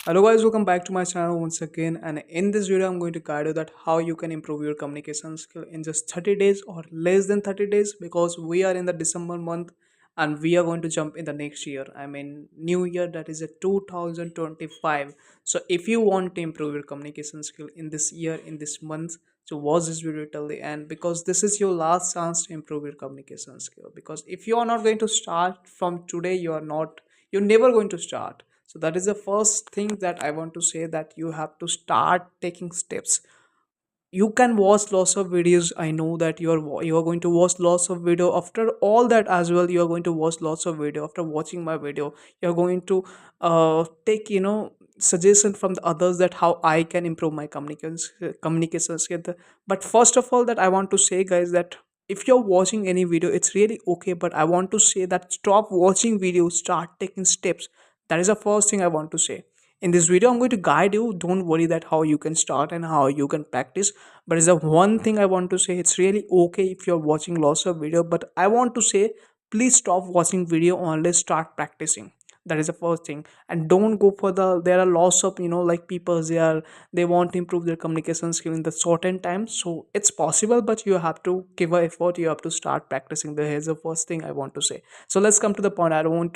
Hello guys, welcome back to my channel once again, and in this video I'm going to guide you that how you can improve your communication skill in just 30 days or less than 30 days, because we are in the December month and we are going to jump in the next year. I mean new year, that is a 2025. So if you want to improve your communication skill in this year, in this month, so watch this video till the end, because this is your last chance to improve your communication skill. Because if you are not going to start from today, you're never going to start. So that is the first thing that I want to say, that you have to start taking steps. You can watch lots of videos. I know that you are going to watch lots of video. After all that as well, you are going to watch lots of video. After watching my video, you are going to take suggestion from the others that how I can improve my communication skill. But first of all, that I want to say, guys, that if you're watching any video, it's really okay, but I want to say that stop watching videos, start taking steps. That is the first thing I want to say. In this video I'm going to guide you. Don't worry that how you can start and how you can practice, but is the one thing I want to say. It's really okay if you're watching lots of video, but I want to say, please stop watching video, only start practicing. That is the first thing. And don't go for there are lots of like people, they want to improve their communication skill in the shortened time. So it's possible, but you have to give a effort, you have to start practicing. There is the first thing I want to say. So let's come to the point. I don't want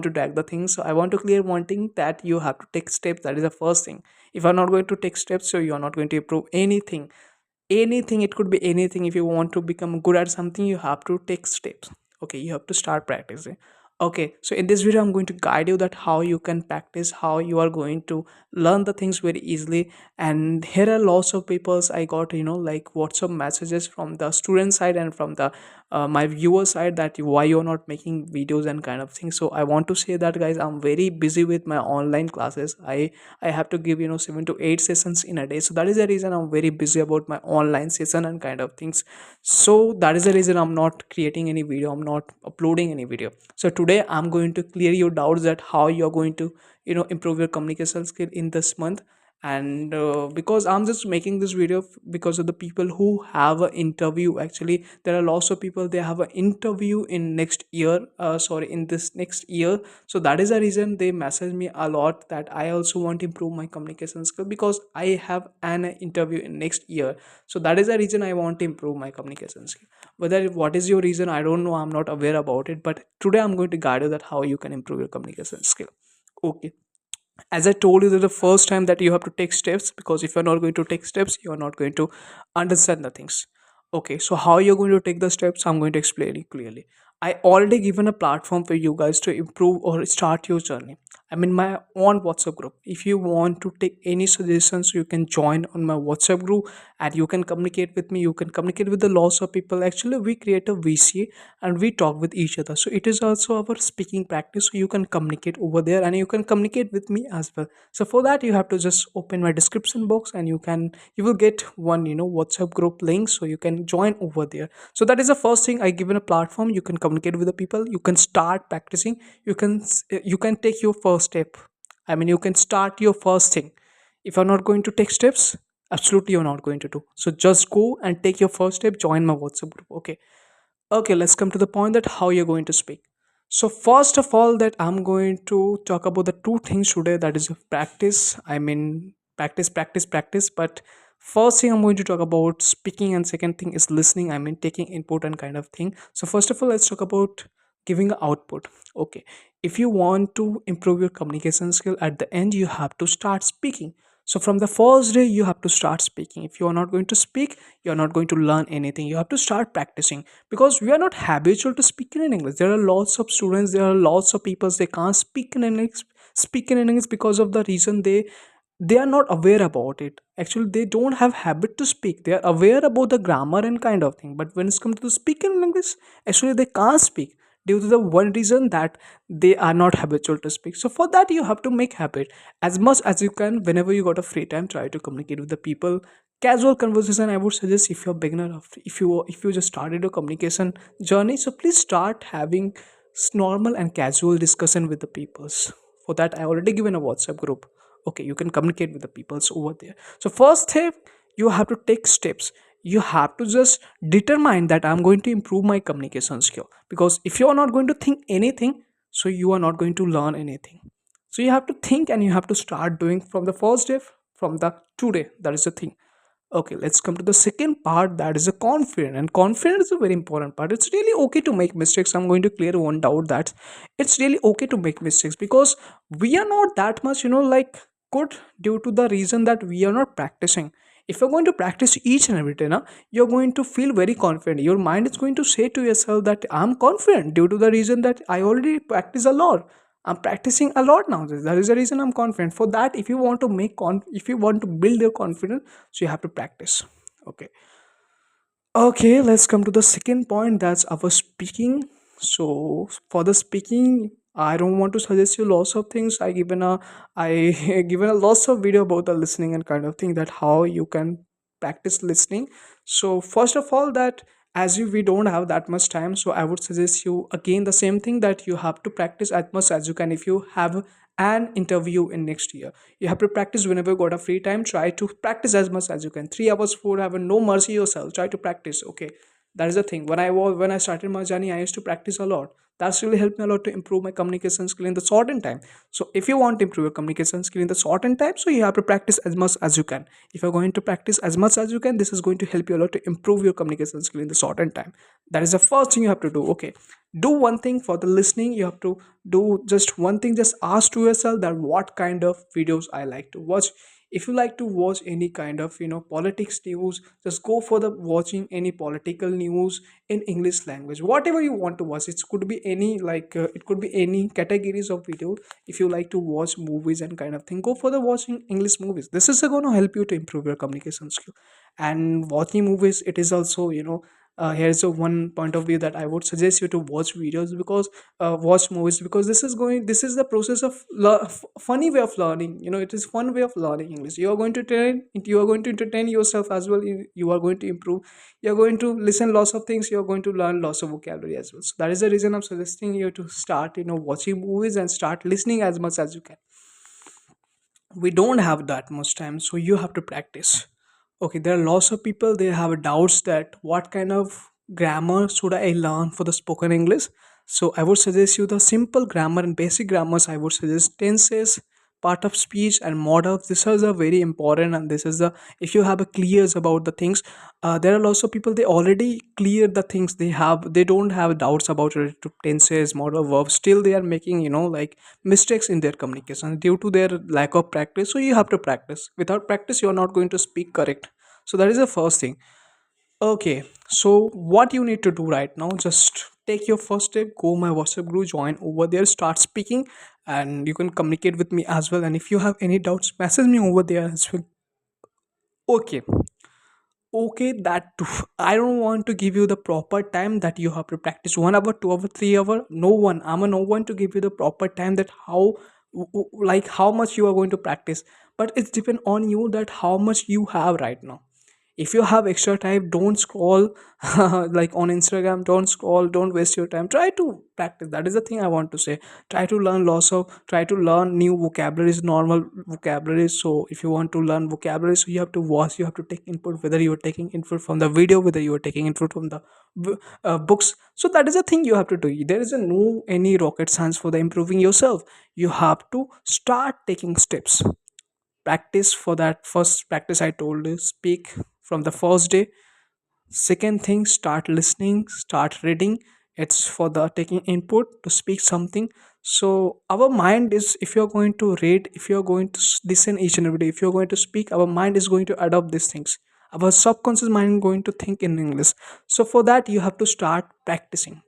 to drag the things. So I want to clear one thing, that you have to take steps. That is the first thing. If you're not going to take steps, so you're not going to improve anything. It could be anything. If you want to become good at something, you have to take steps. Okay, you have to start practicing. Okay, so in this video I'm going to guide you that how you can practice, how you are going to learn the things very easily. And here are lots of people's I got like WhatsApp messages from the student side and from the my viewer side, that why you're not making videos and kind of things. So I want to say that, guys, I'm very busy with my online classes. I have to give 7 to 8 sessions in a day. So that is the reason I'm very busy about my online session and kind of things. So that is the reason I'm not creating any video, I'm not uploading any video. So today I'm going to clear your doubts, that how you're going to improve your communication skill in this month. And because I'm just making this video because of the people who have an interview. Actually, there are lots of people, they have an interview in next year, sorry, in this next year. So that is the reason they message me a lot, that I also want to improve my communication skill, because I have an interview in next year. So that is the reason I want to improve my communication skill. Whether what is your reason, I don't know, I'm not aware about it, but today I'm going to guide you that how you can improve your communication skill. Okay, as I told you, that the first time that you have to take steps, because if you're not going to take steps, you're not going to understand the things. Okay, so how you're going to take the steps, I'm going to explain it clearly. I already given a platform for you guys to improve or start your journey. I'm in my own WhatsApp group. If you want to take any suggestions, you can join on my WhatsApp group and you can communicate with me. You can communicate with the lots of people. Actually, we create a VC and we talk with each other. So it is also our speaking practice. So you can communicate over there and you can communicate with me as well. So for that, you have to just open my description box and you will get one WhatsApp group link, so you can join over there. So that is the first thing. I given a platform, you can communicate with the people, you can start practicing. You can take your first step. I mean, you can start your first thing. If you're not going to take steps, absolutely you're not going to do. So just go and take your first step, join my WhatsApp group. Okay, let's come to the point, that how you're going to speak. So first of all, that I'm going to talk about the two things today, that is practice. I mean, practice. But first thing I'm going to talk about speaking, and second thing is listening. I mean, taking input and kind of thing. So first of all, let's talk about giving a output. Okay, if you want to improve your communication skill, at the end you have to start speaking. So from the first day you have to start speaking. If you are not going to speak, you are not going to learn anything. You have to start practicing, because we are not habitual to speak in English. There are lots of students, there are lots of people, they can't speak in English because of the reason they are not aware about it. Actually, they don't have habit to speak. They are aware about the grammar and kind of thing, but when it's come to the speaking in English, actually they can't speak due to the one reason, that they are not habitual to speak. So for that, you have to make habit as much as you can. Whenever you got a free time, try to communicate with the people. Casual conversation, I would suggest. If you're beginner, if you just started your communication journey, so please start having normal and casual discussion with the peoples. For that, I already given a WhatsApp group. Okay, you can communicate with the peoples over there. So first step, you have to take steps. You have to just determine that I'm going to improve my communication skill, because if you are not going to think anything, so you are not going to learn anything. So you have to think and you have to start doing from the first day, from the today. That is the thing. Okay, let's come to the second part, that is a confident. And confidence is a very important part. It's really okay to make mistakes. I'm going to clear one doubt that it's really okay to make mistakes because we are not that much, like good due to the reason that we are not practicing. If you're going to practice each and every day, na, you're going to feel very confident. Your mind is going to say to yourself that I'm confident due to the reason that I already practice a lot. I'm practicing a lot now. That is the reason I'm confident. For that, if you want to if you want to build your confidence, so you have to practice. Okay. Okay, let's come to the second point, that's our speaking. So for the speaking, I don't want to suggest you lots of things. I given a lots of video about the listening and kind of thing, that how you can practice listening. So first of all, that as you we don't have that much time, so I would suggest you again the same thing, that you have to practice as much as you can. If you have an interview in next year, you have to practice whenever you got a free time. Try to practice as much as you can. 3 hours, 4 hours, no mercy yourself. Try to practice. Okay, that is the thing. When I started my journey, I used to practice a lot. That's really helped me a lot to improve my communication skill in the shortened time. So if you want to improve your communication skill in the shortened time, so you have to practice as much as you can. If you're going to practice as much as you can, this is going to help you a lot to improve your communication skill in the shortened time. That is the first thing you have to do. Okay, do one thing for the listening. You have to do just one thing. Just ask to yourself that what kind of videos I like to watch. If you like to watch any kind of politics news, just go for the watching any political news in English language. Whatever you want to watch, it could be any, it could be any categories of video. If you like to watch movies and kind of thing, go for the watching English movies. This is going to help you to improve your communication skill. And watching movies, it is also, here's a one point of view that I would suggest you to watch videos, because watch movies, because this is the process of funny way of learning. It is fun way of learning English. You are going to entertain yourself as well. You are going to improve. You are going to listen lots of things. You are going to learn lots of vocabulary as well. So that is the reason I'm suggesting you to start watching movies and start listening as much as you can. We don't have that much time, so you have to practice. Okay, there are lots of people, they have doubts that what kind of grammar should I learn for the spoken English. So I would suggest you the simple grammar and basic grammars. I would suggest tenses, part of speech, and modals. This is a very important, and this is the, if you have a clears about the things, there are lots of people, they already clear the things. They don't have doubts about it to tenses, modal verbs. Still they are making like mistakes in their communication due to their lack of practice. So you have to practice. Without practice, you are not going to speak correct. So that is the first thing. Okay, so what you need to do right now, just take your first step, go my WhatsApp group, join over there, start speaking, and you can communicate with me as well. And if you have any doubts, message me over there as well. Okay, okay, that too. I don't want to give you the proper time that you have to practice 1 hour, 2 hour, 3 hour. No one, I'm a no one to give you the proper time that like how much you are going to practice. But it's depend on you that how much you have right now. If you have extra time, don't scroll like on Instagram. Don't scroll, don't waste your time. Try to practice. That is the thing I want to say. Try to learn new vocabularies, normal vocabularies. So if you want to learn vocabularies, so you have to watch, you have to take input, whether you are taking input from the video, whether you are taking input from the books. So that is the thing you have to do. There is a no any rocket science for the improving yourself. You have to start taking steps. Practice. For that first practice I told you, speak from the first day. Second thing, start listening, start reading. It's for the taking input to speak something. So our mind is, if you're going to read, if you're going to listen each and every day, if you're going to speak, our mind is going to adopt these things. Our subconscious mind is going to think in English. So for that, you have to start practicing.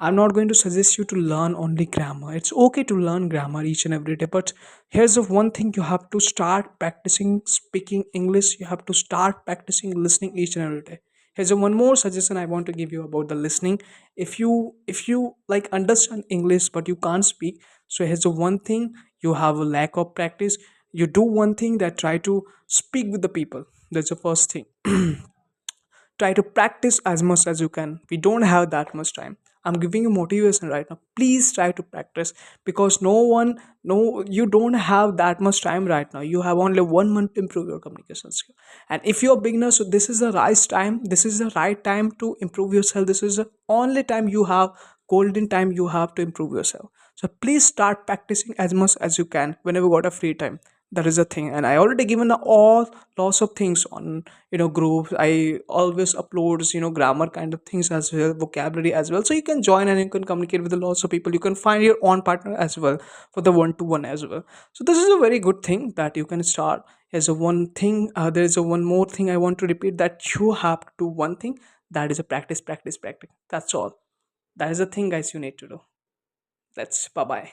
I'm not going to suggest you to learn only grammar. It's okay to learn grammar each and every day, but here's the one thing, you have to start practicing speaking English. You have to start practicing listening each and every day. Here's a one more suggestion I want to give you about the listening. If you like understand English but you can't speak, so here's the one thing, you have a lack of practice. You do one thing, that try to speak with the people. That's the first thing. Try to practice as much as you can. We don't have that much time. I'm giving you motivation right now. Please try to practice, because no, you don't have that much time right now. You have only 1 month to improve your communication skill. And if you're a beginner, so this is the right time. This is the right time to improve yourself. This is the only time you have, golden time you have to improve yourself. So please start practicing as much as you can whenever you got a free time. That is the thing. And I already given all lots of things on groups. I always uploads grammar kind of things as well, vocabulary as well. So you can join and you can communicate with lots of people. You can find your own partner as well for the one to one as well. So this is a very good thing that you can start as a one thing. There is a one more thing I want to repeat, that you have to do one thing, that is a practice, practice, practice. That's all. That is the thing, guys, you need to do. Let's bye bye.